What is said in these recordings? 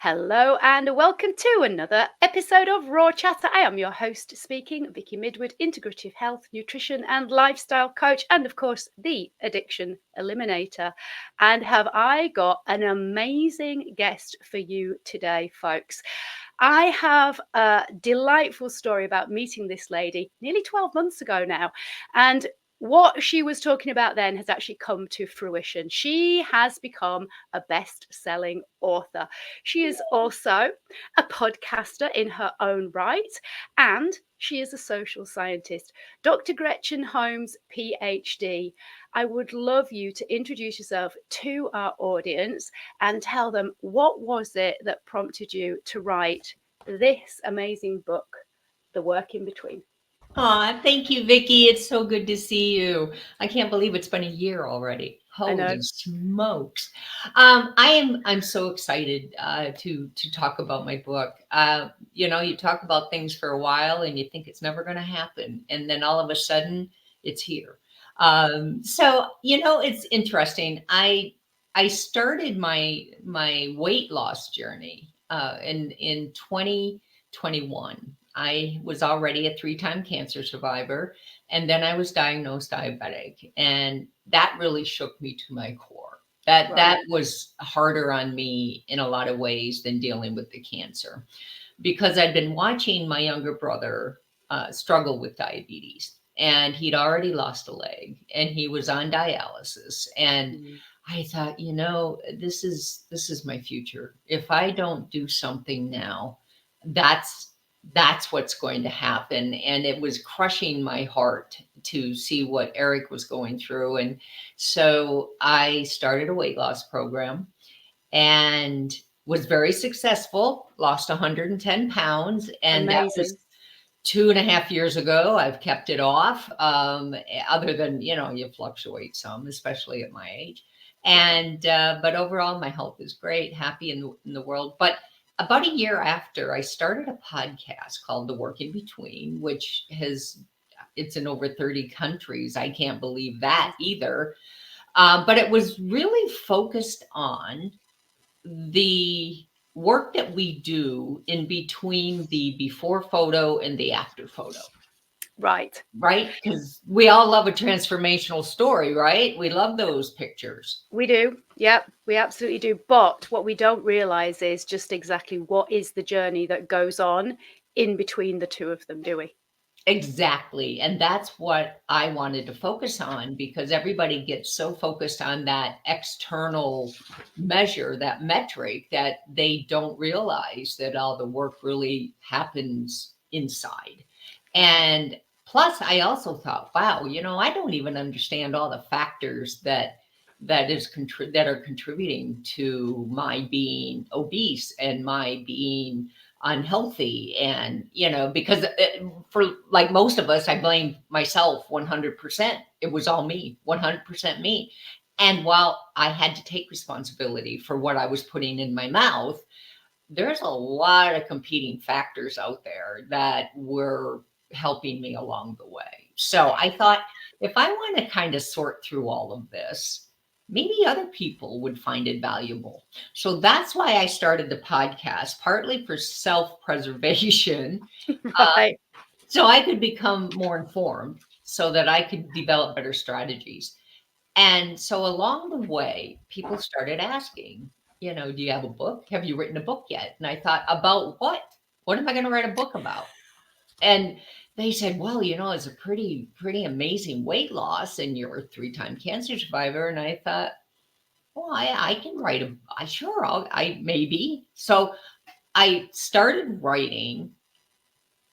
Hello and welcome to another episode of Raw Chatter. I am your host speaking, Vicky Midwood, integrative health, nutrition and lifestyle coach, and of course, the addiction eliminator. And have I got an amazing guest for you today, folks. I have a delightful story about meeting this lady nearly 12 months ago now. And what she was talking about then has actually come to fruition. She has become a best-selling author. She is also a podcaster in her own right, and she is a social scientist. Dr. Gretchen Holmes PhD. I would love you to introduce yourself to our audience and tell them what was it that prompted you to write this amazing book, The Work in Between. Aw, thank you, Vicky. It's so good to see you. I can't believe it's been a year already. I know. Holy smokes. I'm so excited to talk about my book. You talk about things for a while and you think it's never going to happen, and then all of a sudden it's here. It's interesting. I started my weight loss journey in 2021. I was already a 3-time cancer survivor, and then I was diagnosed diabetic, and that really shook me to my core. That was harder on me in a lot of ways than dealing with the cancer, because I'd been watching my younger brother struggle with diabetes, and he'd already lost a leg, and he was on dialysis, and I thought, this is my future. If I don't do something now, that's what's going to happen. And it was crushing my heart to see what Eric was going through. And so I started a weight loss program and was very successful, lost 110 pounds. And that was 2.5 years ago. I've kept it off, other than, you fluctuate some, especially at my age. And, but overall, my health is great, happy in the world. But about a year after, I started a podcast called The Work in Between, which it's in over 30 countries. I can't believe that either. But it was really focused on the work that we do in between the before photo and the after photo. Right? Because we all love a transformational story, right? We love those pictures. We do. Yep, we absolutely do. But what we don't realize is just exactly what is the journey that goes on in between the two of them, do we? Exactly. And that's what I wanted to focus on, because everybody gets so focused on that external measure, that metric, that they don't realize that all the work really happens inside. And plus, I also thought, wow, I don't even understand all the factors that are contributing to my being obese and my being unhealthy. And because for like most of us, I blame myself 100%. It was all me, 100% me. And while I had to take responsibility for what I was putting in my mouth, there's a lot of competing factors out there that were helping me along the way. So I thought, if I want to kind of sort through all of this, maybe other people would find it valuable. So that's why I started the podcast, partly for self-preservation, Right. so I could become more informed, so that I could develop better strategies. And so along the way, people started asking, do you have a book? Have you written a book yet? And I thought, about what? What am I going to write a book about? And they said, well, it's a pretty amazing weight loss, and you're a 3-time cancer survivor. And I thought, well, I can write I maybe. So I started writing,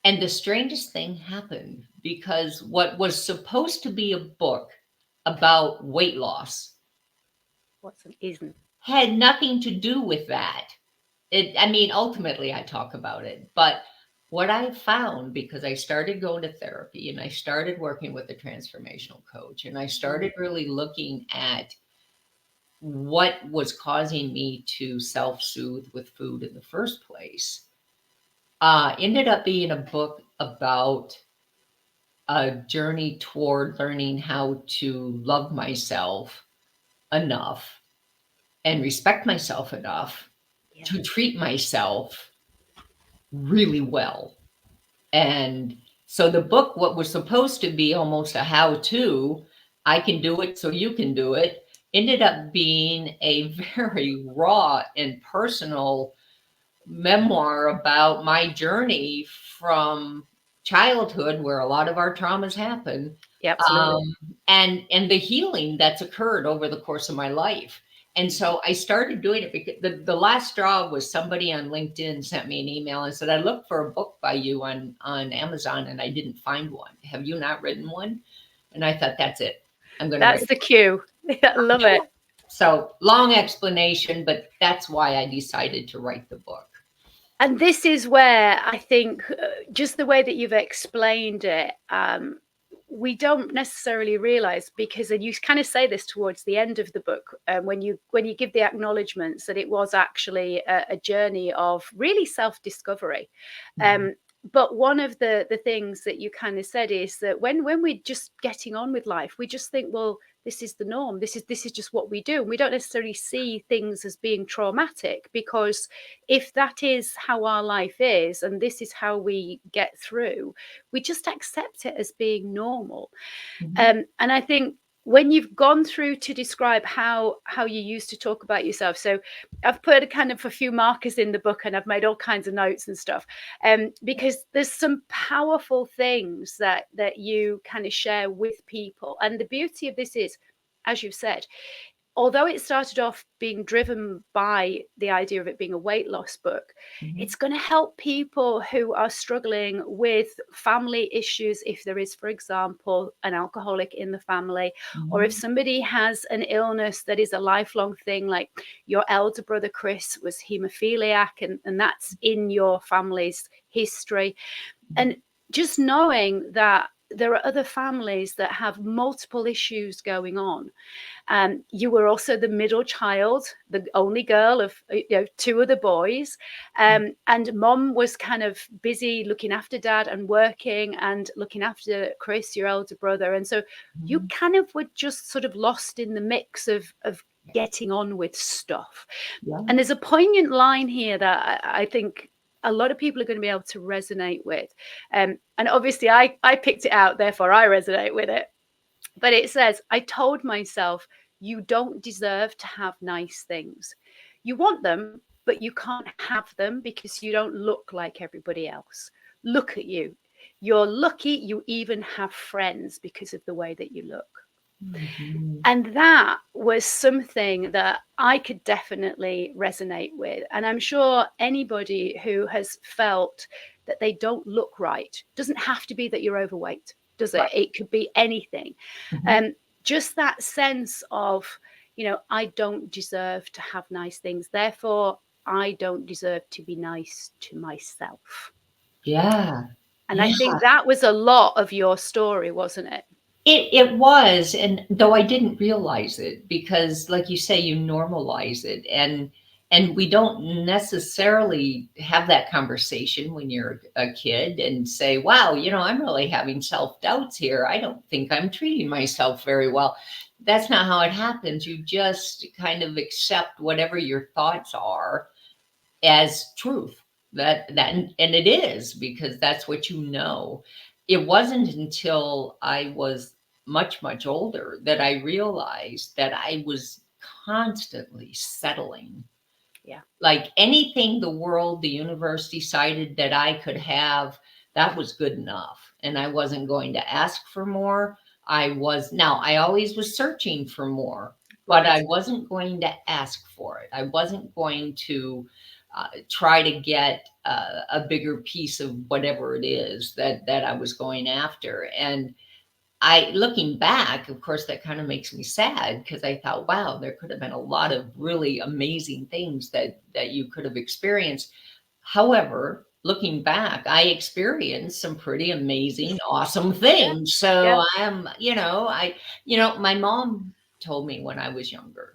and the strangest thing happened, because what was supposed to be a book about weight loss isn't had nothing to do with that. Ultimately I talk about it, but what I found, because I started going to therapy and I started working with a transformational coach, and I started really looking at what was causing me to self-soothe with food in the first place, ended up being a book about a journey toward learning how to love myself enough and respect myself enough Yeah. to treat myself really well. And so the book, what was supposed to be almost a how-to, I can do it so you can do it, ended up being a very raw and personal memoir about my journey from childhood, where a lot of our traumas happen, Yeah, absolutely. um, and the healing that's occurred over the course of my life. And so I started doing it because the last straw was somebody on LinkedIn sent me an email and said, I looked for a book by you on Amazon and I didn't find one. Have you not written one? And I thought, that's it. I'm going to write That's a the book. cue. I love it. So long explanation, but that's why I decided to write the book. And this is where I think just the way that you've explained it, we don't necessarily realize, because, and you kind of say this towards the end of the book, when you give the acknowledgements, that it was actually a journey of really self-discovery. Mhm. But one of the things that you kind of said is that when we're just getting on with life, we just think, well, this is the norm. This is just what we do. And we don't necessarily see things as being traumatic, because if that is how our life is and this is how we get through, we just accept it as being normal. Mhm. And I think when you've gone through to describe how you used to talk about yourself, so I've put a kind of a few markers in the book and I've made all kinds of notes and stuff, because there's some powerful things that you kind of share with people. And the beauty of this is, as you've said, although it started off being driven by the idea of it being a weight loss book, Mhm. it's going to help people who are struggling with family issues. If there is, for example, an alcoholic in the family, or if Mhm. somebody has an illness that is a lifelong thing, like your elder brother Chris was hemophiliac, and that's in your family's history. And just knowing that there are other families that have multiple issues going on. You were also the middle child, the only girl of two other boys, and mom was kind of busy looking after dad and working and looking after Chris, your elder brother, and so you Mhm. kind of were just sort of lost in the mix of getting on with stuff. Yeah. And there's a poignant line here that I think a lot of people are going to be able to resonate with, and obviously I picked it out, therefore I resonate with it. But it says, I told myself, you don't deserve to have nice things. You want them, but you can't have them because you don't look like everybody else. Look at you. You're lucky you even have friends because of the way that you look. Mhm. And that was something that I could definitely resonate with. And I'm sure anybody who has felt that they don't look right, doesn't have to be that you're overweight, does it? Right. It could be anything. Mhm. Um, just that sense of, I don't deserve to have nice things. Therefore, I don't deserve to be nice to myself. Yeah. And I Yeah. think that was a lot of your story, wasn't it? It was, and though I didn't realize it, because like you say, you normalize it, and we don't necessarily have that conversation when you're a kid and say, wow, I'm really having self-doubts here. I don't think I'm treating myself very well. That's not how it happens. You just kind of accept whatever your thoughts are as truth. And it is, because that's what you know. It wasn't until I was much older that I realized that I was constantly settling. Yeah. Like anything the world, the universe decided that I could have, that was good enough. And I wasn't going to ask for more. I always was searching for more, but Right. I wasn't going to ask for it. I wasn't going to try to get a bigger piece of whatever it is that I was going after. And looking back, of course, that kind of makes me sad, because I thought, wow, there could have been a lot of really amazing things that you could have experienced. However, looking back, I experienced some pretty amazing, awesome Yeah. things. So Yeah. my mom told me when I was younger,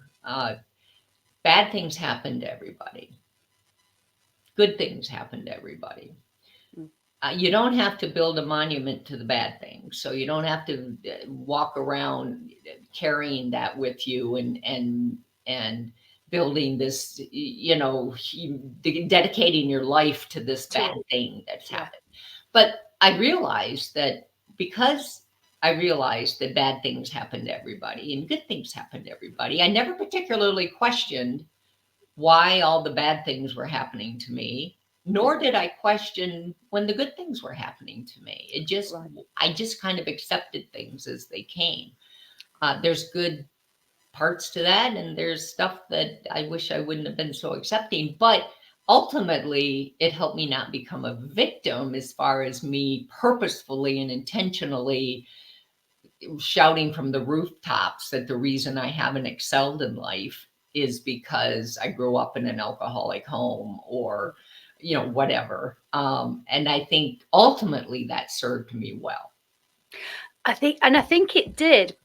bad things happen to everybody. Good things happen to everybody. Mm. You don't have to build a monument to the bad things, so you don't have to walk around carrying that with you and building this, dedicating your life to this To bad it. thing that's Yeah. happened. But I realized that because I realized that bad things happen to everybody and good things happen to everybody, I never particularly questioned why all the bad things were happening to me, nor did I question when the good things were happening to me. Right. I just kind of accepted things as they came. There's good parts to that, and there's stuff that I wish I wouldn't have been so accepting. But ultimately, it helped me not become a victim as far as me purposefully and intentionally shouting from the rooftops that the reason I haven't excelled in life is because I grew up in an alcoholic home or, whatever. And I think ultimately that served me well. I think it did.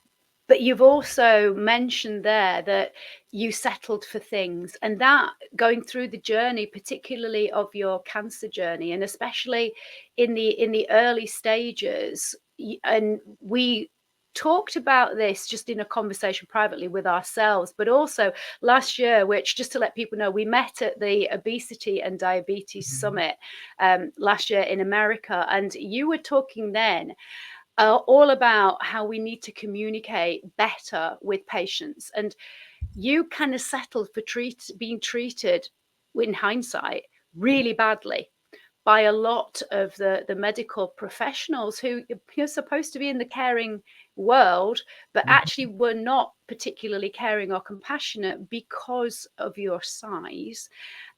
But you've also mentioned there that you settled for things, and that going through the journey, particularly of your cancer journey, and especially in the early stages, and we talked about this just in a conversation privately with ourselves, but also last year, which just to let people know, we met at the Obesity and Diabetes Mhm. Summit last year in America, and you were talking then all about how we need to communicate better with patients. And you kind of settled for being treated, in hindsight, really badly by a lot of the medical professionals who you're supposed to be in the caring world, but actually Mhm. were not particularly caring or compassionate because of your size.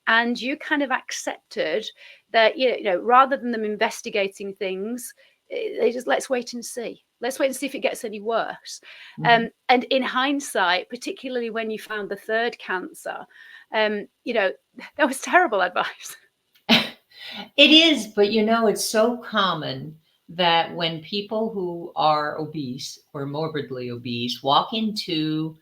And you kind of accepted that, rather than them investigating things, they just, let's wait and see. Let's wait and see if it gets any worse. Mhm. And in hindsight, particularly when you found the third cancer, that was terrible advice. It is, but it's so common that when people who are obese or morbidly obese walk into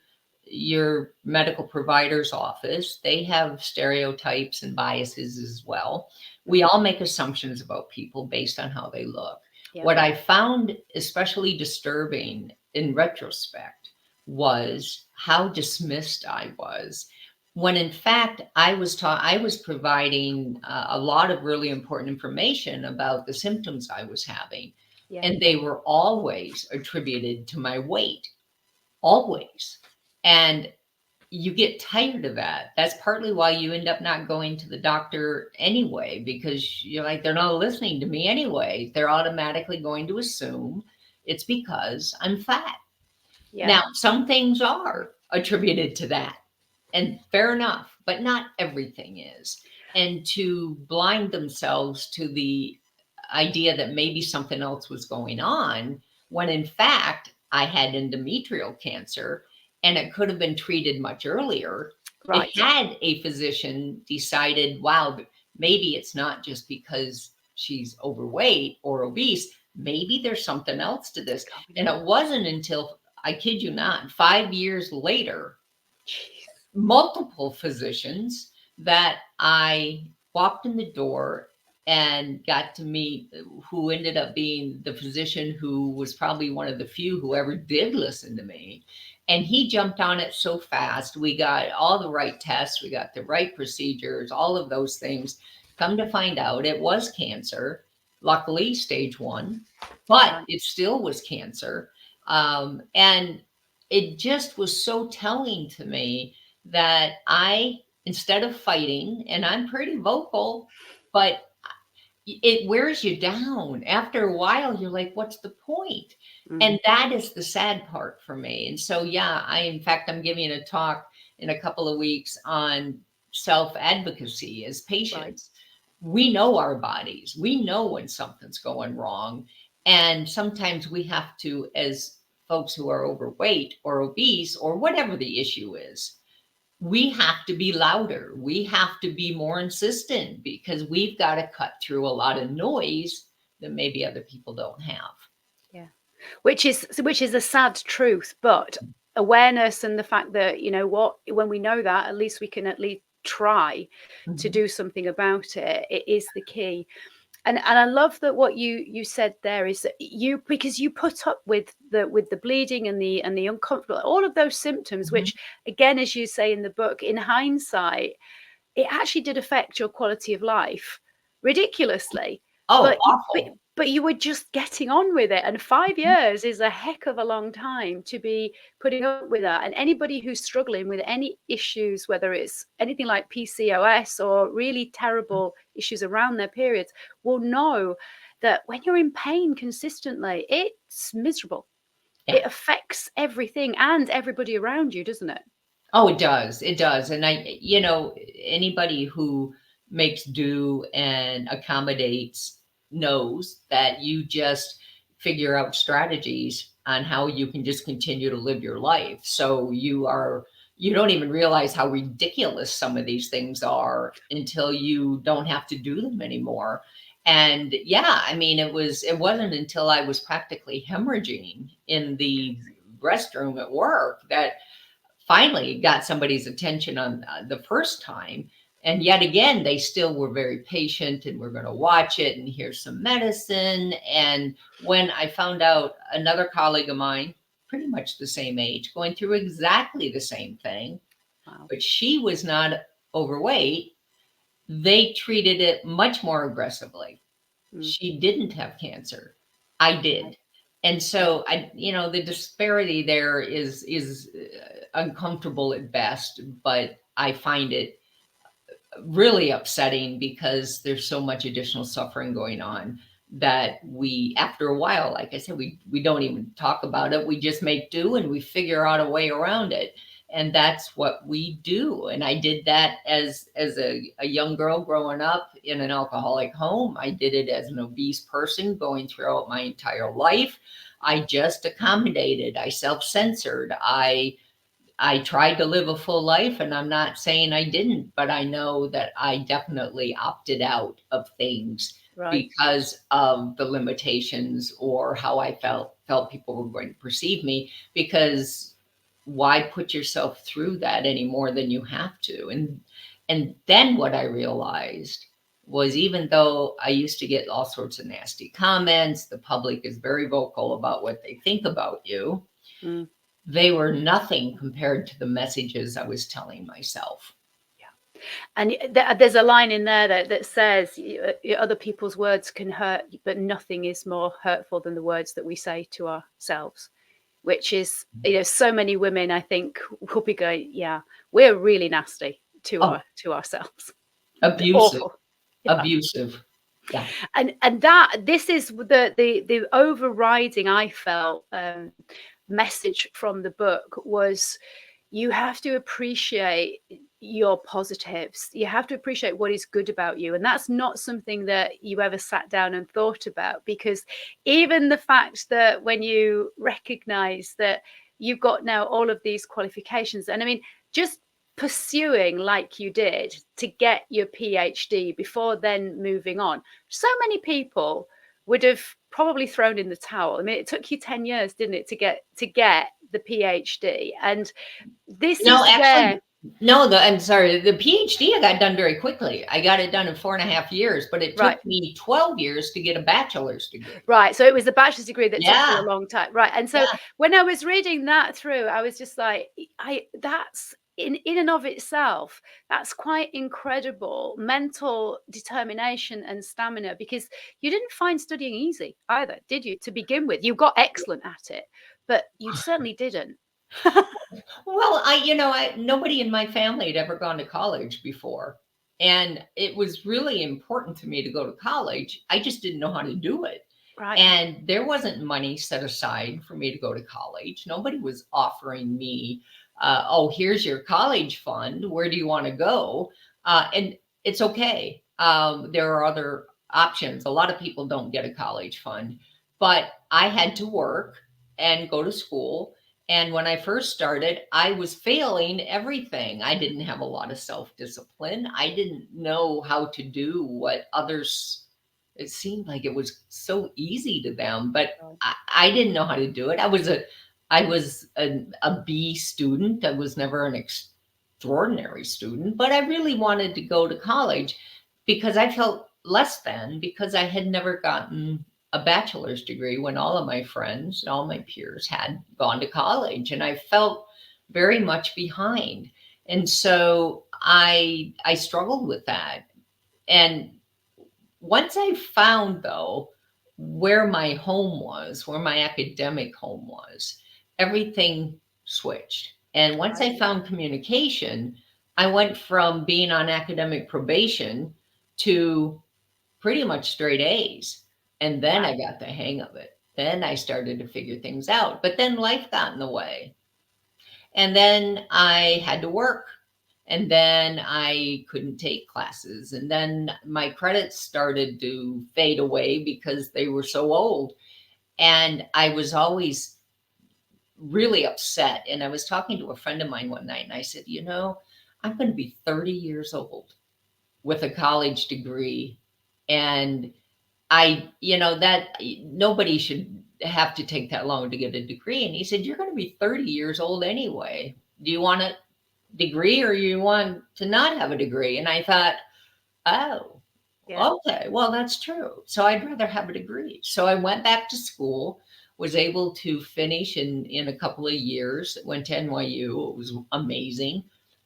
your medical provider's office, they have stereotypes and biases as well. We all make assumptions about people based on how they look. Yeah. What I found especially disturbing in retrospect was how dismissed I was, when in fact I was providing a lot of really important information about the symptoms I was having, Yeah. and they were always attributed to my weight, always. And you get tired of that. That's partly why you end up not going to the doctor anyway, because you're like, they're not listening to me anyway. They're automatically going to assume it's because I'm fat. Yeah. Now, some things are attributed to that, and fair enough, but not everything is. And to blind themselves to the idea that maybe something else was going on, when in fact I had endometrial cancer and it could have been treated much earlier. It Right. had a physician decided, wow, maybe it's not just because she's overweight or obese. Maybe there's something else to this. Going And on. it wasn't until, I kid you not, 5 years later, Jeez. multiple physicians, that I walked in the door and got to meet who ended up being the physician who was probably one of the few who ever did listen to me. And he jumped on it so fast. We got all the right tests, we got the right procedures, all of those things. Come to find out, it was cancer, luckily stage 1, but Right. it still was cancer. And it just was so telling to me that instead of fighting, and I'm pretty vocal, but it wears you down. After a while, you're like, what's the point? Mm. And that is the sad part for me. And so, yeah, in fact, I'm giving a talk in a couple of weeks on self advocacy as Right. patients. We know our bodies, we know when something's going wrong. And sometimes we have to, as folks who are overweight or obese or whatever the issue is, we have to be louder. We have to be more insistent because we've got to cut through a lot of noise that maybe other people don't have. Yeah. Which is a sad truth, but awareness and the fact that, what, when we know that, at least we can at least try to Mhm. do something about it. It is the key. And I love that what you said there is that you, because you put up with the bleeding and the uncomfortable, all of those symptoms, Mhm. which again, as you say in the book, in hindsight, it actually did affect your quality of life ridiculously. Oh, But awful. but you were just getting on with it, and 5 years is a heck of a long time to be putting up with that. And anybody who's struggling with any issues, whether it's anything like PCOS or really terrible issues around their periods, will know that when you're in pain consistently, it's miserable. Yeah. It affects everything and everybody around you, doesn't it? Oh, it does. It does. And anybody who makes do and accommodates knows that you just figure out strategies on how you can just continue to live your life. So you don't even realize how ridiculous some of these things are until you don't have to do them anymore. And yeah, I mean, it wasn't until I was practically hemorrhaging in the restroom at work that finally got somebody's attention on the first time. And yet again, they still were very patient and we're going to watch it and here's some medicine. And when I found out another colleague of mine, pretty much the same age, going through exactly the same thing, Wow. but she was not overweight, they treated it much more aggressively. Mm, She didn't have cancer. I right. did. And Yeah. so the disparity there is uncomfortable at best, but I find it really upsetting because there's so much additional suffering going on that we, after a while, like I said, we don't even talk about it. We just make do and we figure out a way around it. And that's what we do. And I did that as a young girl growing up in an alcoholic home. I did it as an obese person going throughout my entire life. I just accommodated. I self-censored. I tried to live a full life, and I'm not saying I didn't, but I know that I definitely opted out of things Right. because of the limitations or how I felt people were going to perceive me. Because why put yourself through that any more than you have to? And then what I realized was, even though I used to get all sorts of nasty comments, the public is very vocal about what they think about you, Mm. they were nothing compared to the messages I was telling myself. And there's a line in there that says other people's words can hurt, but nothing is more hurtful than the words that we say to ourselves, which is, so many women, I think, will be going, yeah, we're really nasty Oh, to ourselves. abusive, Awful. Yeah. abusive. Yeah. And that this is the overriding, I felt, message from the book was, you have to appreciate your positives. You have to appreciate what is good about you. And that's not something that you ever sat down and thought about, because even the fact that when you recognize that you've got now all of these qualifications, and I mean, just pursuing like you did to get your PhD before then moving on, so many people would have probably thrown in the towel. I mean, it took you 10 years, didn't it, to get the PhD? And this No, is actually, where, no, I'm sorry. The PhD I got done very quickly. I got it done in 4.5 years, but it took right, me 12 years to get a bachelor's degree. right. So it was the bachelor's degree that took you Yeah. a long time, right? And so Yeah. when I was reading that through, I was just like, that's in and of itself, that's quite incredible mental determination and stamina, because you didn't find studying easy either, did you? To begin with, you got excellent at it, but you certainly didn't. Well, nobody in my family had ever gone to college before. And it was really important to me to go to college. I just didn't know how to do it. Right. And there wasn't money set aside for me to go to college. Nobody was offering me, oh, here's your college fund. Where do you want to go? And it's okay. There are other options. A lot of people don't get a college fund, but I had to work and go to school. And when I first started, I was failing everything. I didn't have a lot of self discipline. I didn't know how to do what others, it seemed like it was so easy to them, but Right. I didn't know how to do it. I was a B student. I was never an extraordinary student, but I really wanted to go to college because I felt less than because I had never gotten a bachelor's degree when all of my friends and all my peers had gone to college, and I felt very much behind. And so I struggled with that. And once I found, though, where my home was, where my academic home was, everything switched. And once Right. I found communication, I went from being on academic probation to pretty much straight A's. And then I Wow. got the hang of it. Then I started to figure things out. But then life got in the way. And then I had to work. And then I couldn't take classes. And then my credits started to fade away because they were so old. And I was always really upset. And I was talking to a friend of mine one night and I said, you know, I'm going to be 30 years old with a college degree. And that nobody should have to take that long to get a degree. And he said, you're going to be 30 years old anyway. Do you want a degree or you want to not have a degree? And I thought, oh, Yeah. okay, well, that's true. So I'd rather have a degree. So I went back to school, was able to finish in a couple of years, went to NYU. It was amazing.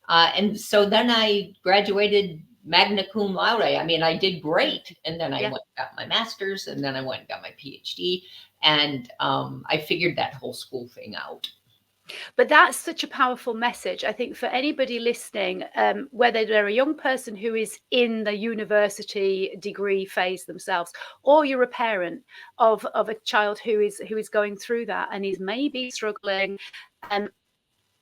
And so then I graduated magna cum laude. I mean, I did great. And then I Yeah. went and got my master's, and then I went and got my PhD. And I figured that whole school thing out. But that's such a powerful message, I think, for anybody listening, whether they're a young person who is in the university degree phase themselves, or you're a parent of a child who is going through that and is maybe struggling. Um,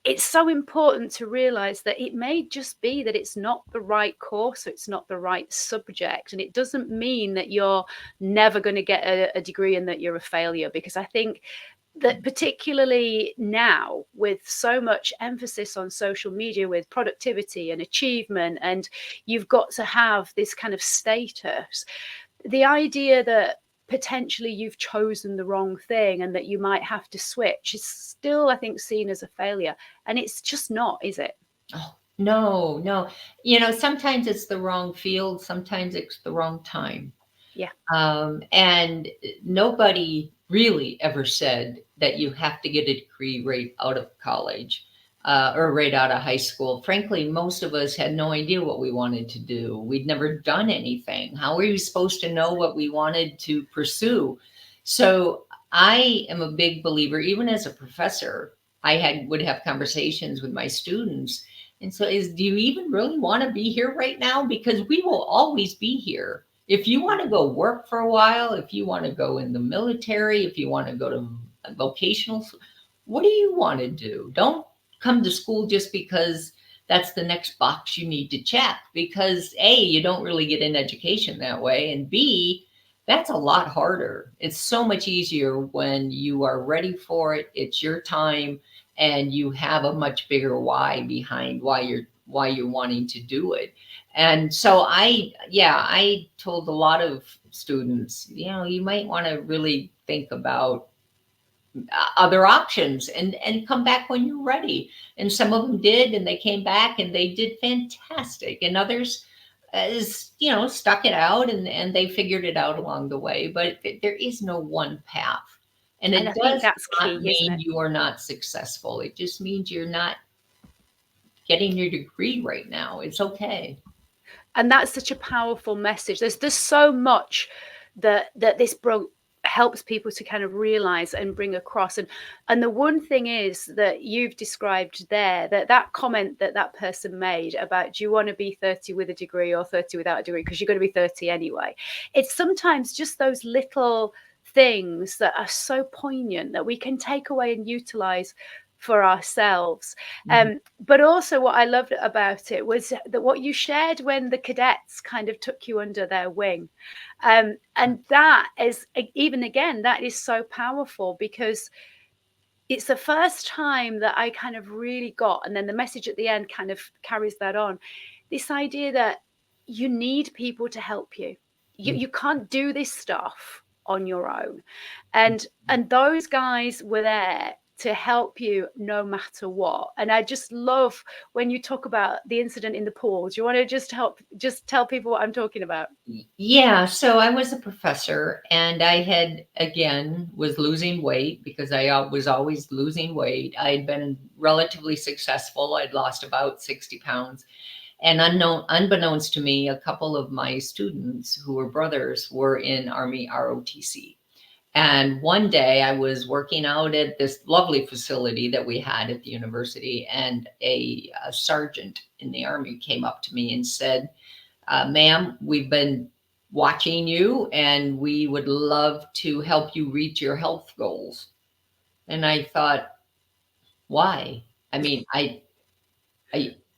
it's so important to realize that it may just be that it's not the right course, or it's not the right subject, and it doesn't mean that you're never going to get a degree and that you're a failure. Because I think that particularly now, with so much emphasis on social media with productivity and achievement, and you've got to have this kind of status, the idea that potentially you've chosen the wrong thing and that you might have to switch is still, I think, seen as a failure. And it's just not, is it? Oh, no, no. Sometimes it's the wrong field, sometimes it's the wrong time. Yeah. And nobody really ever said that you have to get a degree right out of college or right out of high school. Frankly, most of us had no idea what we wanted to do. We'd never done anything. How were you supposed to know what we wanted to pursue? So I am a big believer, even as a professor, would have conversations with my students. And so do you even really want to be here right now? Because we will always be here. If you want to go work for a while, if you want to go in the military, if you want to go to vocational, what do you want to do? Don't come to school just because that's the next box you need to check, because A, you don't really get an education that way, and B, that's a lot harder. It's so much easier when you are ready for it, it's your time, and you have a much bigger why behind why you're wanting to do it. And so I told a lot of students, you might want to really think about other options and come back when you're ready. And some of them did, and they came back and they did fantastic. And others stuck it out, and they figured it out along the way. But there is no one path. And And I it think does that's not key, isn't mean it? you are not successful. It just means you're not getting your degree right now. It's okay. And that's such a powerful message. There's so much that this helps people to kind of realize and bring across. And the one thing is that you've described there, that comment that person made about, do you want to be 30 with a degree or 30 without a degree, because you're going to be 30 anyway. It's sometimes just those little things that are so poignant that we can take away and utilize for ourselves. Mhm. But also, what I loved about it was that what you shared when the cadets kind of took you under their wing. And that is, even again, that is so powerful, because it's the first time that I kind of really got, and then the message at the end kind of carries that on, this idea that you need people to help you. You can't do this stuff on your own. And those guys were there to help you no matter what. And I just love when you talk about the incident in the pool. Do you want to just tell people what I'm talking about? Yeah, so I was a professor and I had again was losing weight because was always losing weight. I'd been relatively successful. I'd lost about 60 pounds. And unbeknownst to me, a couple of my students who were brothers were in Army ROTC. And one day I was working out at this lovely facility that we had at the university, and a sergeant in the Army came up to me and said, ma'am, we've been watching you and we would love to help you reach your health goals. And I thought, why? I mean, I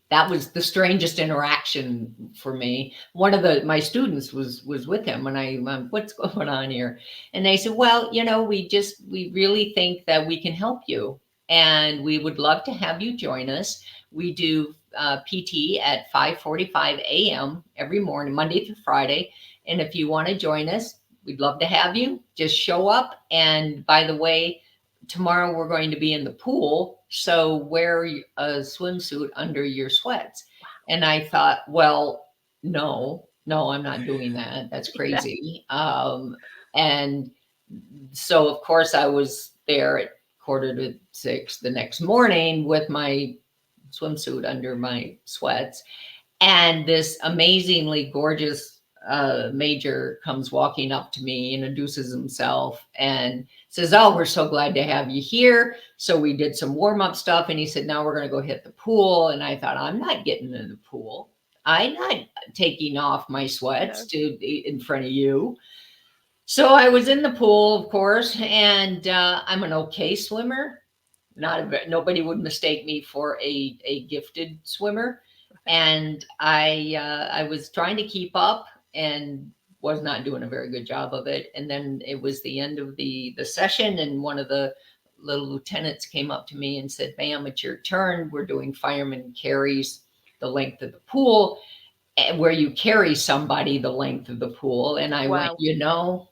that was the strangest interaction for me. One of my students was with him, and I went, "What's going on here?" And they said, "Well, we really think that we can help you, and we would love to have you join us. We do PT at 5:45 a.m. every morning, Monday through Friday, and if you want to join us, we'd love to have you. Just show up. And by the way, tomorrow we're going to be in the pool, so wear a swimsuit under your sweats." And I thought, well, no, I'm not doing that. That's Yeah. crazy. And so, of course, I was there at 5:45 the next morning with my swimsuit under my sweats. And this amazingly gorgeous major comes walking up to me, introduces himself, and says, "Oh, we're so glad to have you here." So we did some warm up stuff, and he said, "Now we're going to go hit the pool." And I thought, I'm not getting in the pool. I'm not taking off my sweats No. in front of you. So I was in the pool, of course, and I'm an okay swimmer. Nobody would mistake me for a gifted swimmer. And I was trying to keep up and was not doing a very good job of it. And then it was the end of the session, and one of the little lieutenants came up to me and said, "Ma'am, it's your turn. We're doing fireman carries the length of the pool, where you carry somebody the length of the pool." And I went, Wow.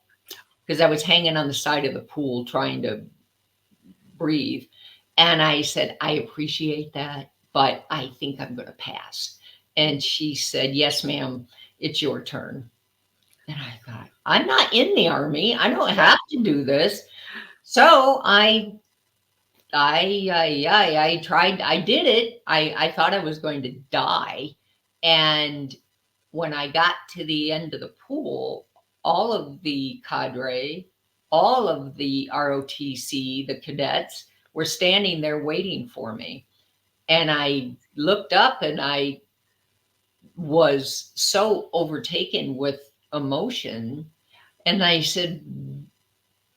because I was hanging on the side of the pool trying to breathe. And I said, "I appreciate that, but I think I'm going to pass." And she said, "Yes, ma'am, it's your turn." And I thought, I'm not in the Army. I don't Yeah. have to do this. So I tried, I did it. I thought I was going to die. And when I got to the end of the pool, all of the cadre, all of the ROTC, the cadets, were standing there waiting for me. And I looked up and I was so overtaken with emotion. And I said,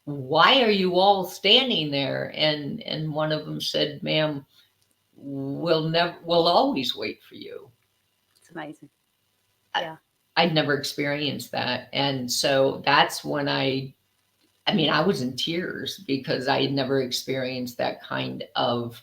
"Why are you all standing there?" And one of them said, "Ma'am, we'll always wait for you." It's amazing. I, Yeah. I'd never experienced that. And so that's when I mean, I was in tears because I had never experienced that kind of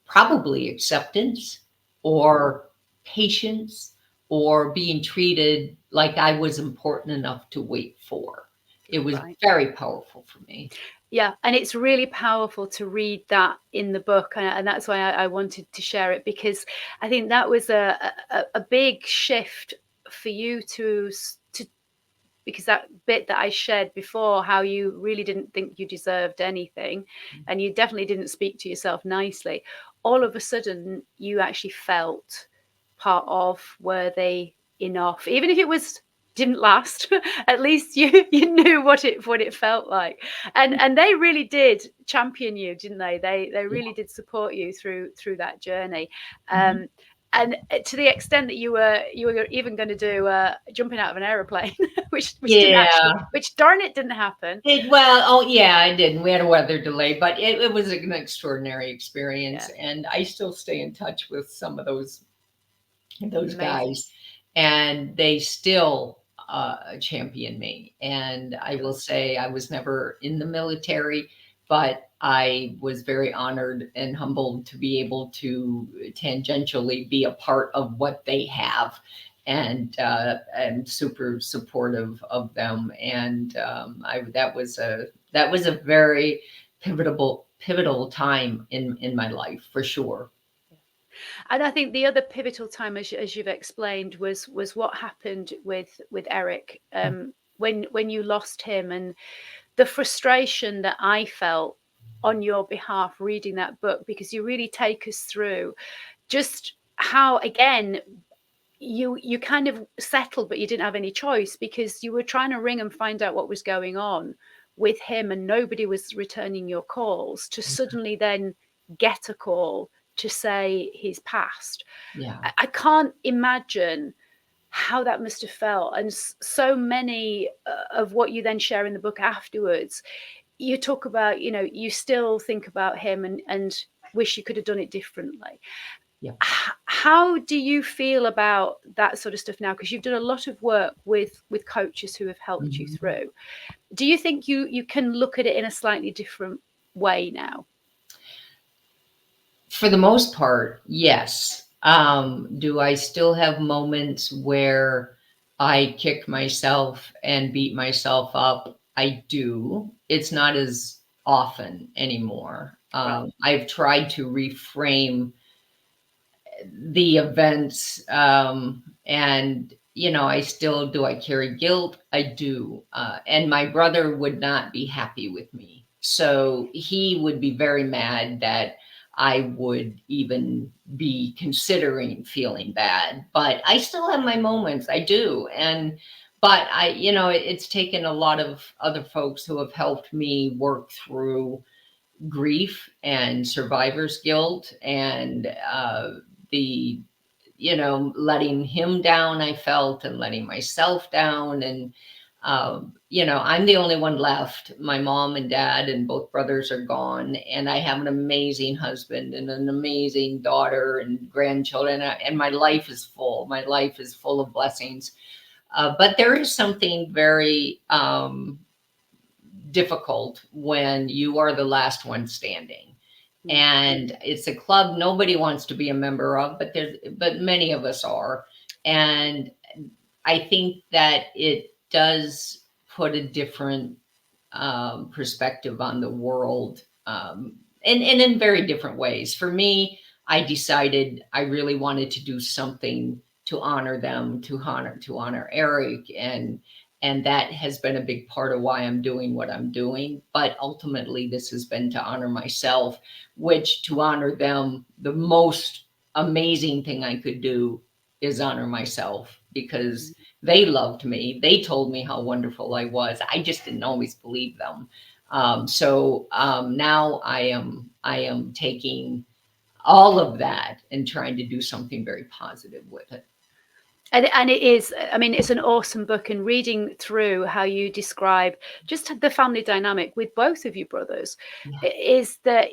probably acceptance or patience or being treated like I was important enough to wait for. It was Right. very powerful for me. Yeah, and it's really powerful to read that in the book, and that's why I wanted to share it, because I think that was a big shift for you to, because that bit that I shared before, how you really didn't think you deserved anything, and you definitely didn't speak to yourself nicely. All of a sudden, you actually felt part of worthy enough, even if it was didn't last. At least you knew what it felt like, and they really did champion you, didn't they? They Yeah. really did support you through that journey. Mhm. And to the extent that you were even going to do jumping out of an aeroplane, which didn't actually, Yeah. which darn it didn't happen. Oh yeah, I did. We had a weather delay, but it was an extraordinary experience. Yeah, And I still stay in touch with some of those amazing. guys, and they still champion me. And I will Good. say I was never in the military, but I was very honored and humbled to be able to tangentially be a part of what they have, and super supportive of them. And that was a very pivotal pivotal time in my life, for sure. And I think the other pivotal time, as you've explained, was what happened with Eric, when you lost him, and the frustration that I felt on your behalf reading that book, because you really take us through just how, again, you kind of settled, but you didn't have any choice, because you were trying to ring and find out what was going on with him, and nobody was returning your calls, to suddenly then get a call to say he's passed. Yeah. I can't imagine how that must have felt. And so many of what you then share in the book afterwards, you talk about, you still think about him, and wish you could have done it differently. Yeah. How do you feel about that sort of stuff now? Because you've done a lot of work with coaches who have helped you Mhm. through. Do you think you can look at it in a slightly different way now? For the most part, yes. Do I still have moments where I kick myself and beat myself up? I do. It's not as often anymore. Right. I've tried to reframe the events, and I still do. I carry guilt. I do. And my brother would not be happy with me. So he would be very mad that I would even be considering feeling bad. But I still have my moments. I do. But it's taken a lot of other folks who have helped me work through grief and survivor's guilt, and the letting him down, I felt, and letting myself down. And I'm the only one left. My mom and dad and both brothers are gone, and I have an amazing husband and an amazing daughter and grandchildren, and my life is full. My life is full of blessings. But there is something very difficult when you are the last one standing. Mm. And it's a club nobody wants to be a member of, but many of us are. And I think that it does put a different perspective on the world, and in very different ways. For me, I decided I really wanted to do something to honor them, to honor Eric, and that has been a big part of why I'm doing what I'm doing. But ultimately, this has been to honor myself, which, to honor them, the most amazing thing I could do is honor myself, because they loved me. They told me how wonderful I was. I just didn't always believe them. Now I am taking all of that and trying to do something very positive with it. And it is, I mean, it's an awesome book, and reading through how you describe just the family dynamic with both of you brothers, Yeah. is that,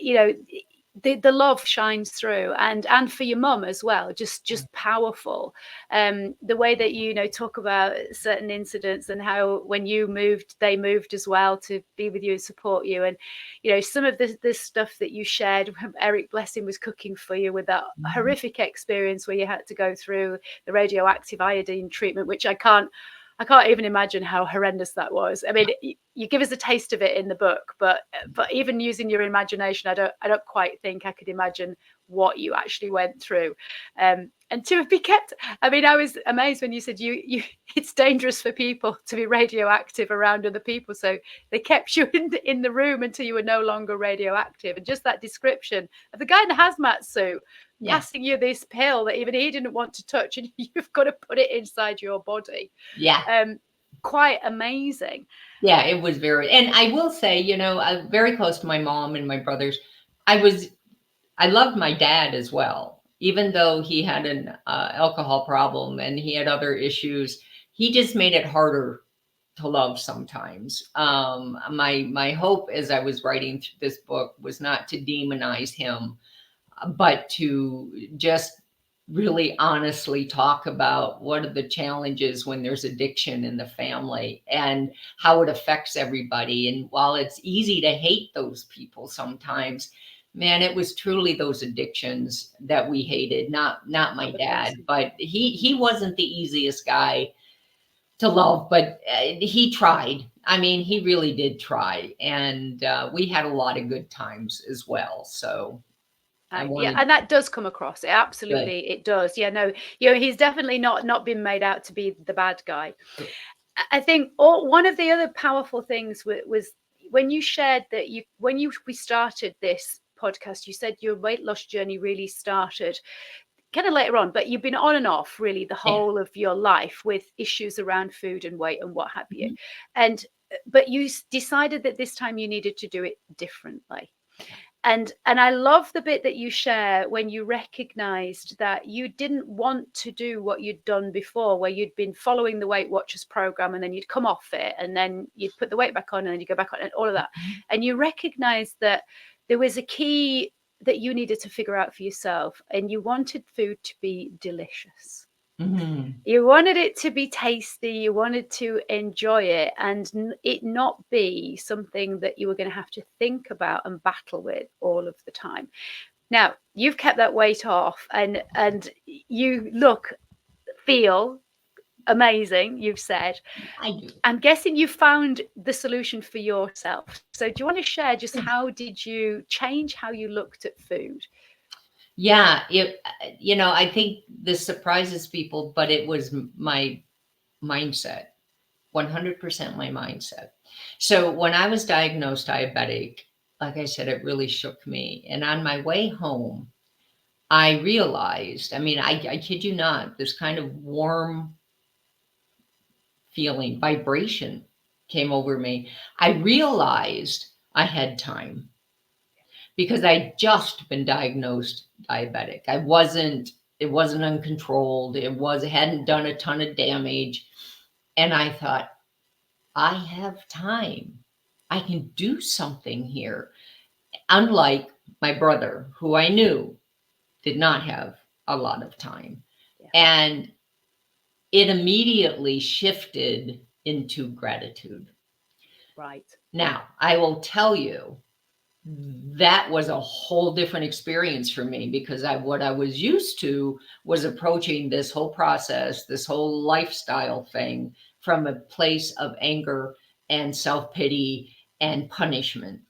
the love shines through, and for your mum as well, just powerful. The way that talk about certain incidents, and how when you moved, they moved as well to be with you and support you. And some of the stuff that you shared when Eric, bless him, was cooking for you, with that Mhm. horrific experience where you had to go through the radioactive iodine treatment, which I can't even imagine how horrendous that was. I mean, you give us a taste of it in the book, but even using your imagination, I don't quite think I could imagine what you actually went through. And to be kept, I mean, I was amazed when you said you it's dangerous for people to be radioactive around other people, so they kept you in the room until you were no longer radioactive. And just that description of the guy in the hazmat suit Yeah. passing you this pill that even he didn't want to touch, and you've got to put it inside your body. Yeah. um, Quite amazing. Yeah, it was very, and I will say, I'm very close to my mom and my brothers. I loved my dad as well, even though he had an alcohol problem and he had other issues. He just made it harder to love sometimes. My hope as I was writing this book was not to demonize him, but to just really honestly talk about what are the challenges when there's addiction in the family and how it affects everybody. And while it's easy to hate those people sometimes, man, it was truly those addictions that we hated, not my God bless dad. him. But he wasn't the easiest guy to love, but he tried. I mean, he really did try, and we had a lot of good times as well. So I Yeah, wanted and that does come across. It good. absolutely it does. Yeah, no, he's definitely not been made out to be the bad guy. I think one of the other powerful things was when you shared that we started this podcast, you said your weight loss journey really started kind of later on, but you've been on and off really the Yeah. whole of your life with issues around food and weight and what have you. Mhm. And but you decided that this time you needed to do it differently. And I love the bit that you share when you recognized that you didn't want to do what you'd done before, where you'd been following the Weight Watchers program and then you'd come off it and then you'd put the weight back on and then you go back on and all of that. And you recognized that there was a key that you needed to figure out for yourself, and you wanted food to be delicious. Mhm. You wanted it to be tasty, you wanted to enjoy it, and it not be something that you were going to have to think about and battle with all of the time. Now, you've kept that weight off, and you look, feel amazing, you've said. I do. I'm guessing you found the solution for yourself. So do you want to share just how did you change how you looked at food? Yeah, I think this surprises people, but it was my mindset, 100% my mindset. So when I was diagnosed diabetic, like I said, it really shook me. And on my way home, I realized, I mean, I kid you not, this kind of warm feeling, vibration came over me. I realized I had time because I'd just been diagnosed diabetic. It wasn't uncontrolled. It hadn't done a ton of damage. And I thought, I have time. I can do something here. Unlike my brother, who I knew did not have a lot of time. Yeah, And it immediately shifted into gratitude. right. Now, I will tell you, that was a whole different experience for me because what I was used to was approaching this whole process, this whole lifestyle thing from a place of anger and self-pity and punishment.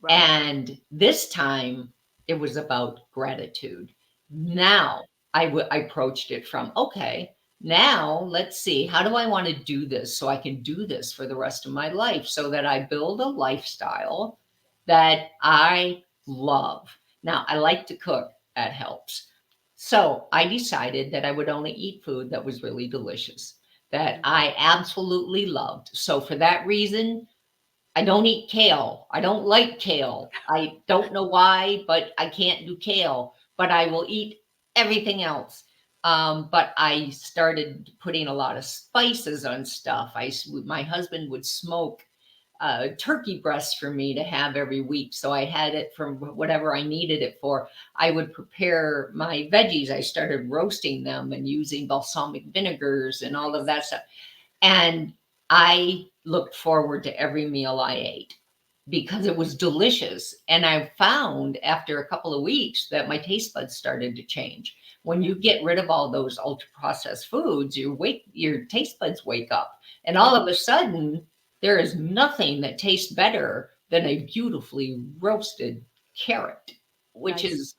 Right. And this time it was about gratitude. Yeah. Now I approached it from, okay, now let's see, how do I want to do this so I can do this for the rest of my life so that I build a lifestyle that I love. Now, I like to cook, that helps. So I decided that I would only eat food that was really delicious, that Mm. I absolutely loved. So for that reason, I don't eat kale. I don't like kale. I don't know why, but I can't do kale. But I will eat everything else. But I started putting a lot of spices on stuff. My husband would smoke turkey breasts for me to have every week. So I had it from whatever I needed it for. I would prepare my veggies. I started roasting them and using balsamic vinegars and all of Nice. that stuff. And I looked forward to every meal I ate because it was delicious. And I found after a couple of weeks that my taste buds started to change. When Yeah. you get rid of all those ultra processed foods, your taste buds wake up. And all of Mhm. a sudden, there is nothing that tastes better than a beautifully roasted carrot, which Nice. is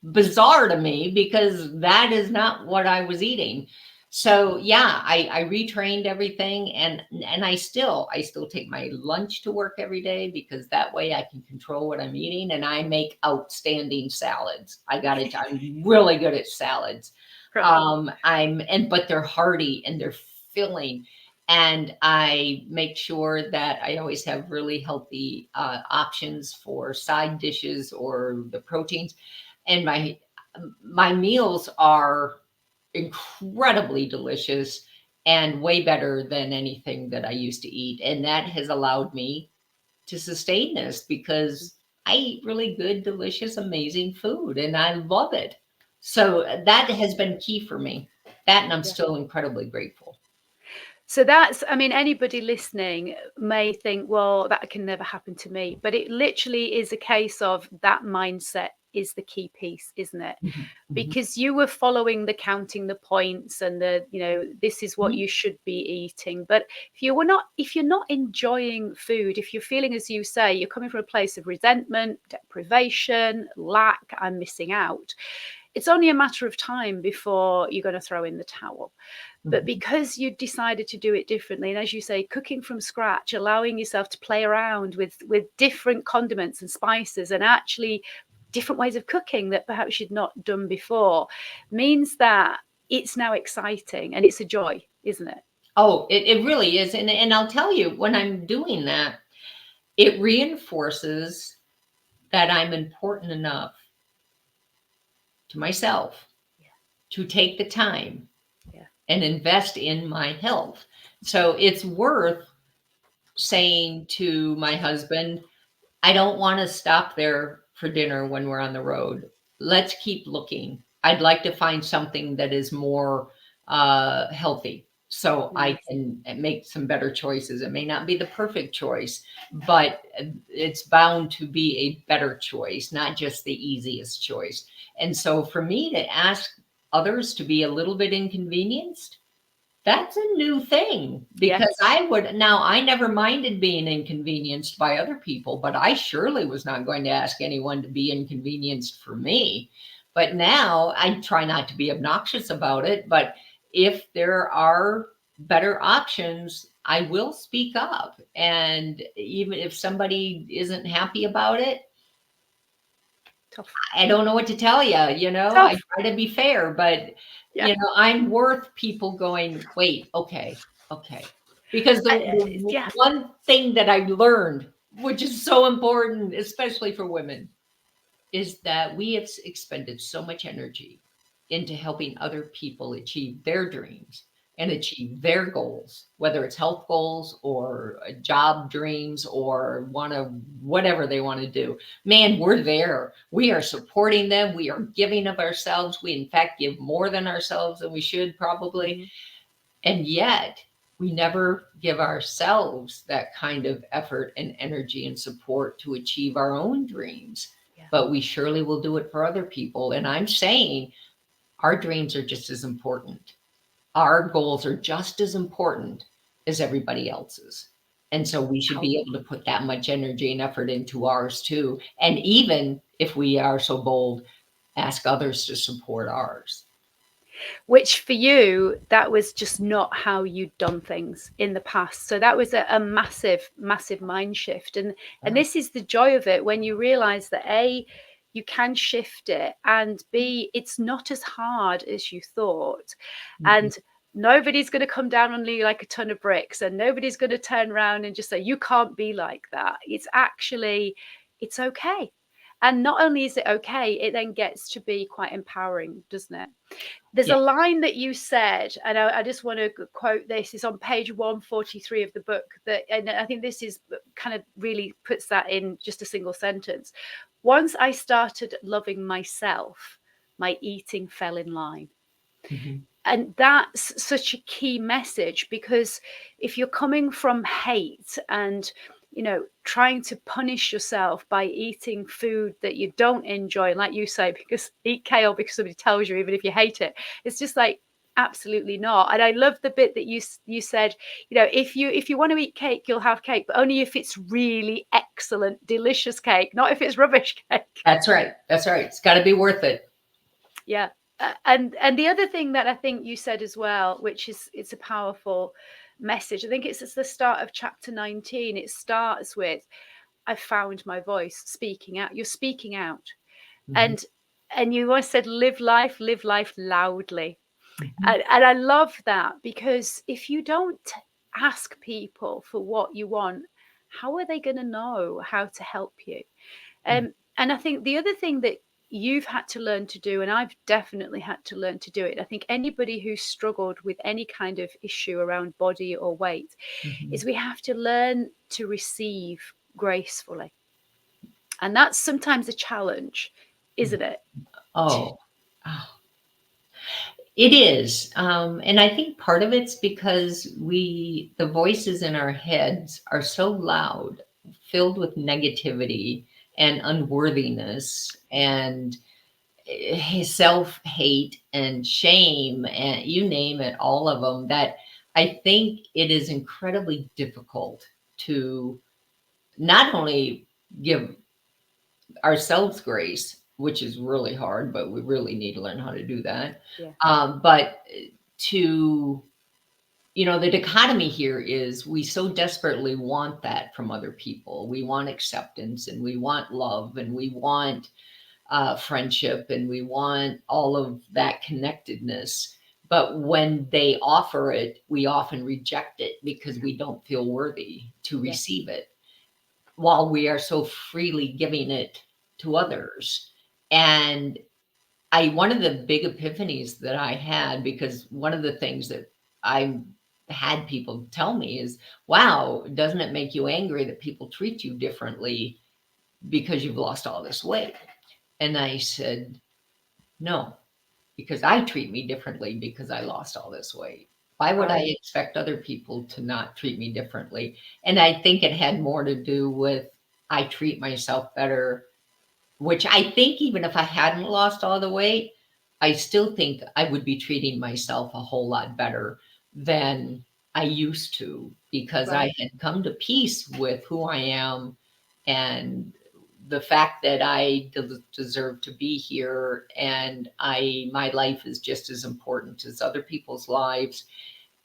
bizarre to me because that is not what I was eating. So yeah, I retrained everything and I still take my lunch to work every day because that way I can control what I'm eating and I make outstanding salads. I'm really good at salads. Right. But they're hearty and they're filling. And I make sure that I always have really healthy options for side dishes or the proteins. And my meals are incredibly delicious and way better than anything that I used to eat. And that has allowed me to sustain this because I eat really good, delicious, amazing food and I love it. So that has been key for me. That and I'm Yeah. still incredibly grateful. So that's, I mean, anybody listening may think, well, that can never happen to me. But it literally is a case of that mindset is the key piece, isn't it? Mhm, mhm, Because you were following the counting the points and the, this is what mhm. you should be eating. But if you're not enjoying food, if you're feeling, as you say, you're coming from a place of resentment, deprivation, lack, I'm missing out, it's only a matter of time before you're going to throw in the towel. But Mhm. because you decided to do it differently, and as you say, cooking from scratch, allowing yourself to play around with different condiments and spices, and actually different ways of cooking that perhaps you'd not done before, means that it's now exciting and it's a joy, isn't it? Oh, it really is. And I'll tell you, when I'm doing that, it reinforces that I'm important enough to myself Yeah, to take the time yeah, and invest in my health. So it's worth saying to my husband, I don't want to stop there for dinner when we're on the road. Let's keep looking. I'd like to find something that is more healthy so I nice. can make some better choices. It may not be the perfect choice, but it's bound to be a better choice, not just the easiest choice. And so for me to ask others to be a little bit inconvenienced, that's a new thing because Yes. I never minded being inconvenienced by other people, but I surely was not going to ask anyone to be inconvenienced for me. But now I try not to be obnoxious about it. But if there are better options, I will speak up. And even if somebody isn't happy about it, Tough. I don't know what to tell you. I Tough. try to be fair, but Yeah. I'm worth people going, wait, okay, okay. Because the Yeah. one thing that I learned, which is so important, especially for women, is that we have expended so much energy into helping other people achieve their dreams and achieve their goals, whether it's health goals or job dreams or whatever they want to do. Man, we're there. We are supporting them. We are giving of ourselves. We, in fact, give more than ourselves than we should probably. Mhm. And yet, we never give ourselves that kind of effort and energy and support to achieve our own dreams. Yeah. But we surely will do it for other people. And I'm saying our dreams are just as important. Our goals are just as important as everybody else's. And so we should be able to put that much energy and effort into ours too. And even if we are so bold, ask others to support ours. Which for you, that was just not how you'd done things in the past. So that was a massive, massive mind shift. And Yeah. this is the joy of it, when you realize that A, you can shift it, and B, it's not as hard as you thought. Mhm. And nobody's going to come down on you like a ton of bricks, and nobody's going to turn around and just say, you can't be like that. It's actually, it's okay. And not only is it okay, it then gets to be quite empowering, doesn't it? There's Yeah. a line that you said, and I just want to quote this. It's on page 143 of the book, that, and I think this is kind of really puts that in just a single sentence. Once I started loving myself, my eating fell in line. Mhm. And that's such a key message, because if you're coming from hate and trying to punish yourself by eating food that you don't enjoy, like you say, because eat kale because somebody tells you, even if you hate it, it's just like, absolutely not. And I love the bit that you said, if you want to eat cake, you'll have cake, but only if it's really excellent delicious cake, not if it's rubbish cake. That's right. That's right. It's got to be worth it. Yeah. And the other thing that I think you said as well, which is, it's a powerful message. I think it's the start of chapter 19. It starts with, I found my voice, speaking out. You're speaking out. Mhm. And you always said, live life loudly. Mhm. And I love that, because if you don't ask people for what you want, how are they going to know how to help you? Mhm. And I think the other thing that you've had to learn to do, and I've definitely had to learn to do it, I think anybody who's struggled with any kind of issue around body or weight, Mhm. is we have to learn to receive gracefully. And that's sometimes a challenge, Mhm. isn't it? Oh, oh, it is. And I think part of it's because the voices in our heads are so loud, filled with negativity and unworthiness and self-hate and shame, and you name it, all of them, that I think it is incredibly difficult to not only give ourselves grace, which is really hard, but we really need to learn how to do that. Yeah. But to, the dichotomy here is we so desperately want that from other people. We want acceptance and we want love and we want friendship and we want all of that connectedness. But when they offer it, we often reject it because we don't feel worthy to Yeah. receive it while we are so freely giving it to others. And one of the big epiphanies that I had, because one of the things that I had people tell me is, wow, doesn't it make you angry that people treat you differently because you've lost all this weight? And I said, no, because I treat me differently because I lost all this weight. Why would I Right. expect other people to not treat me differently? And I think it had more to do with I treat myself better, which I think even if I hadn't lost all the weight, I still think I would be treating myself a whole lot better than I used to, because I Right. had come to peace with who I am and the fact that I deserve to be here, and my life is just as important as other people's lives,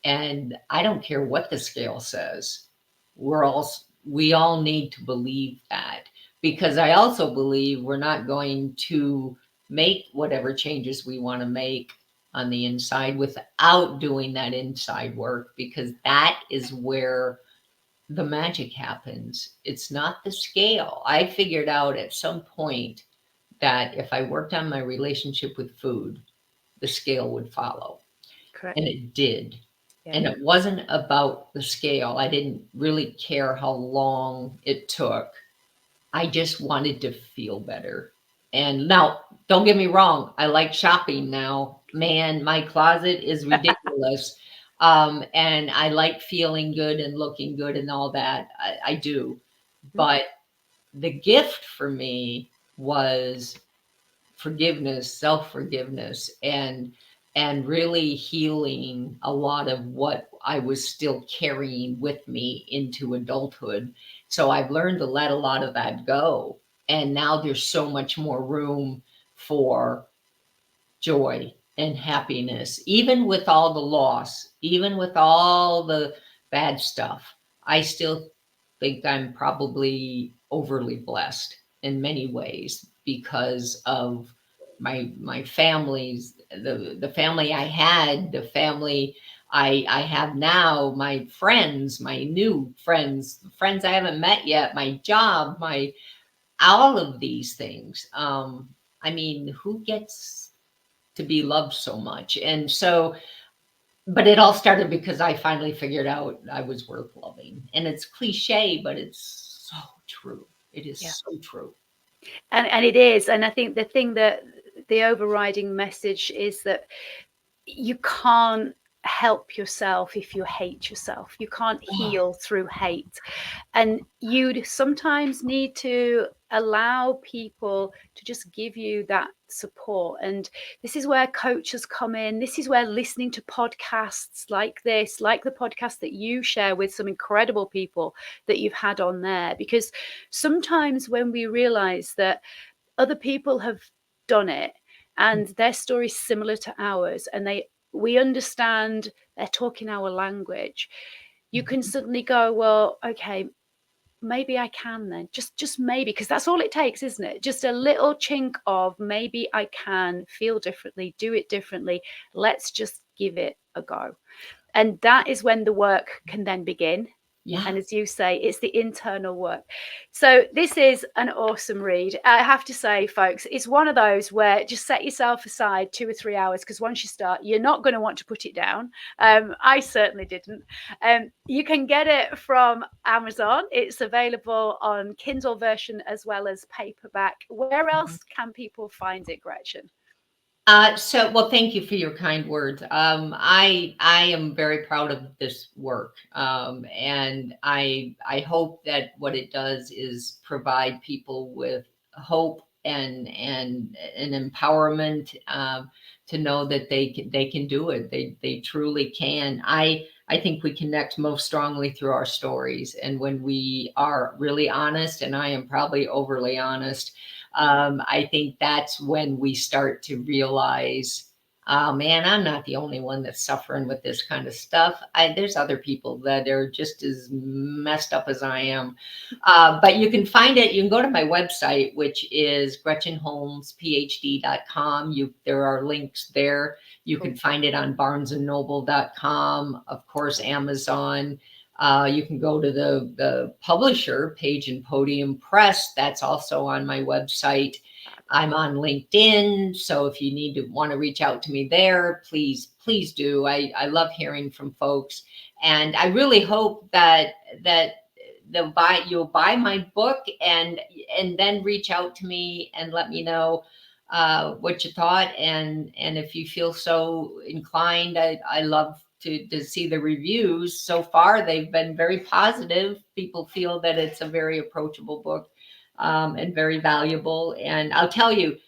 and I don't care what the scale says. We all need to believe that, because I also believe we're not going to make whatever changes we want to make on the inside without doing that inside work, because that is where the magic happens. It's not the scale. I figured out at some point that if I worked on my relationship with food, the scale would follow. Correct. And it did. Yeah. And it wasn't about the scale. I didn't really care how long it took. I just wanted to feel better. And now, don't get me wrong, I like shopping now. Man, my closet is ridiculous. And I like feeling good and looking good and all that. I do. Mhm. But the gift for me was forgiveness, self-forgiveness, and really healing a lot of what I was still carrying with me into adulthood. So I've learned to let a lot of that go. And now there's so much more room for joy and happiness, even with all the loss, even with all the bad stuff. I still think I'm probably overly blessed in many ways because of my family's the family I had, the family I have now, my friends, my new friends, friends I haven't met yet, my job, my all of these things. I mean, who gets to be loved so much? And so, but it all started because I finally figured out I was worth loving. And it's cliche, but it's so true. It is Yeah. so true. And it is. And I think the thing that the overriding message is that you can't help yourself if you hate yourself. You can't Oh, heal through hate. And you'd sometimes need to allow people to just give you that support. And this is where coaches come in. This is where listening to podcasts like this, like the podcast that you share with some incredible people that you've had on there, because sometimes when we realize that other people have done it and their story is similar to ours, and we understand, they're talking our language, you can mhm. suddenly go, well, okay, maybe I can then, just maybe, because that's all it takes, isn't it? Just a little chink of maybe I can feel differently, do it differently. Let's just give it a go. And that is when the work can then begin. Yeah. And as you say, it's the internal work. So this is an awesome read. I have to say, folks, it's one of those where just set yourself aside 2 or 3 hours, because once you start, you're not going to want to put it down. I certainly didn't. You can get it from Amazon. It's available on Kindle version as well as paperback. Where else can people find it, Gretchen? Well, thank you for your kind words. I am very proud of this work, and I hope that what it does is provide people with hope and an empowerment, to know that they can do it. They truly can. I think we connect most strongly through our stories, and when we are really honest, and I am probably overly honest, I think that's when we start to realize, oh man, I'm not the only one that's suffering with this kind of stuff. There's other people that are just as messed up as I am. But you can find it. You can go to my website, which is GretchenHolmesPhD.com. There are links there. You Cool. can find it on BarnesandNoble.com, of course, Amazon. You can go to the publisher, Page and Podium Press. That's also on my website. I'm on LinkedIn, so if you want to reach out to me there, please do. I love hearing from folks, and I really hope that you'll buy my book and then reach out to me and let me know what you thought, and if you feel so inclined, I love to see the reviews. So far they've been very positive. People feel that it's a very approachable book, and very valuable. And I'll tell you,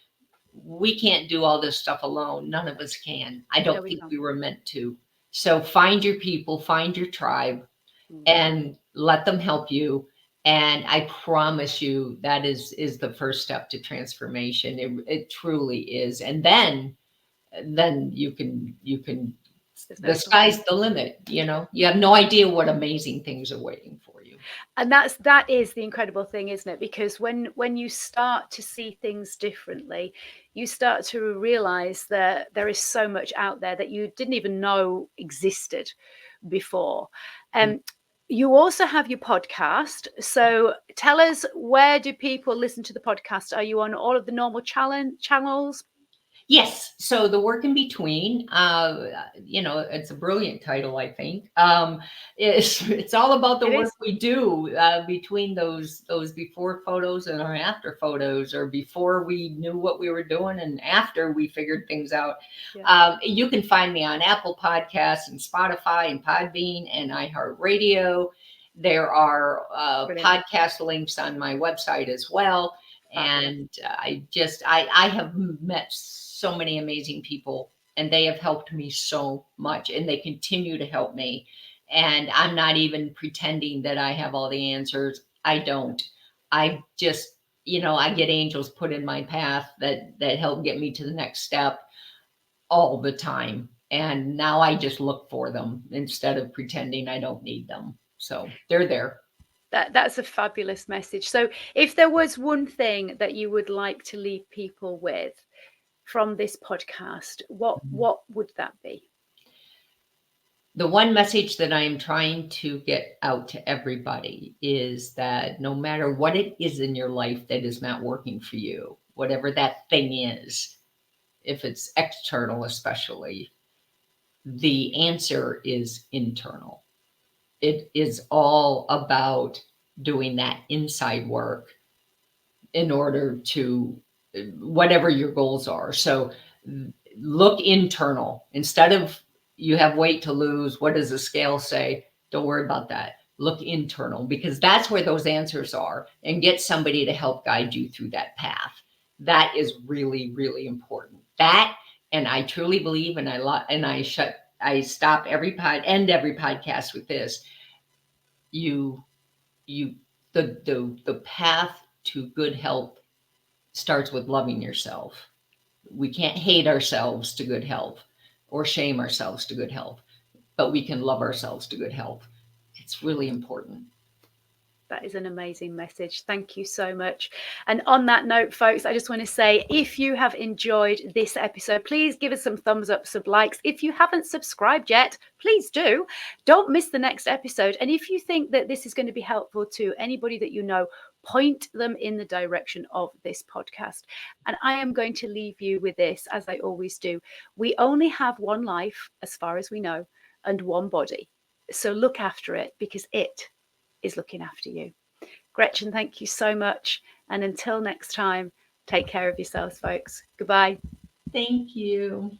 we can't do all this stuff alone. None of us can. I No, don't we think can't. we were meant to. So find your people, find your tribe, Mm. and let them help you. And I promise you that is the first step to transformation. It truly is. And then you can There's no the stopping. sky's the limit. You have no idea what amazing things are waiting for you. And that is the incredible thing, isn't it? Because when you start to see things differently, you start to realize that there is so much out there that you didn't even know existed before. Mm. um you also have your podcast, so tell us, where do people listen to the podcast? Are you on all of the normal channels? Yes. So the work in between, it's a brilliant title, I think. It's all about the It work is. we do, between those before photos and our after photos, or before we knew what we were doing and after we figured things out. Yeah. You can find me on Apple Podcasts and Spotify and Podbean and iHeartRadio. There are Brilliant. podcast links on my website as well. Fabulous. And I have met so many amazing people, and they have helped me so much, and they continue to help me. And I'm not even pretending that I have all the answers. I don't. I just, I get angels put in my path that help get me to the next step all the time. And now I just look for them instead of pretending I don't need them. So they're there. That's a fabulous message. So if there was one thing that you would like to leave people with from this podcast, what would that be? The one message that I am trying to get out to everybody is that no matter what it is in your life that is not working for you, whatever that thing is, if it's external especially, the answer is internal. It is all about doing that inside work in order to whatever your goals are. So look internal instead of, you have weight to lose. What does the scale say? Don't worry about that. Look internal, because that's where those answers are, and get somebody to help guide you through that path. That is really, really important. That, and I truly believe, and I stop end every podcast with this. You, you, the path to good health starts with loving yourself. We can't hate ourselves to good health or shame ourselves to good health, but we can love ourselves to good health. It's really important. That is an amazing message. Thank you so much. And on that note, folks, I just want to say, if you have enjoyed this episode, please give us some thumbs up, some likes. If you haven't subscribed yet, please do. Don't miss the next episode. And if you think that this is going to be helpful to anybody that you know, point them in the direction of this podcast. And I am going to leave you with this, as I always do. We only have one life, as far as we know, and one body. So look after it, because it is looking after you. Gretchen, thank you so much. And until next time, take care of yourselves, folks. Goodbye. Thank you.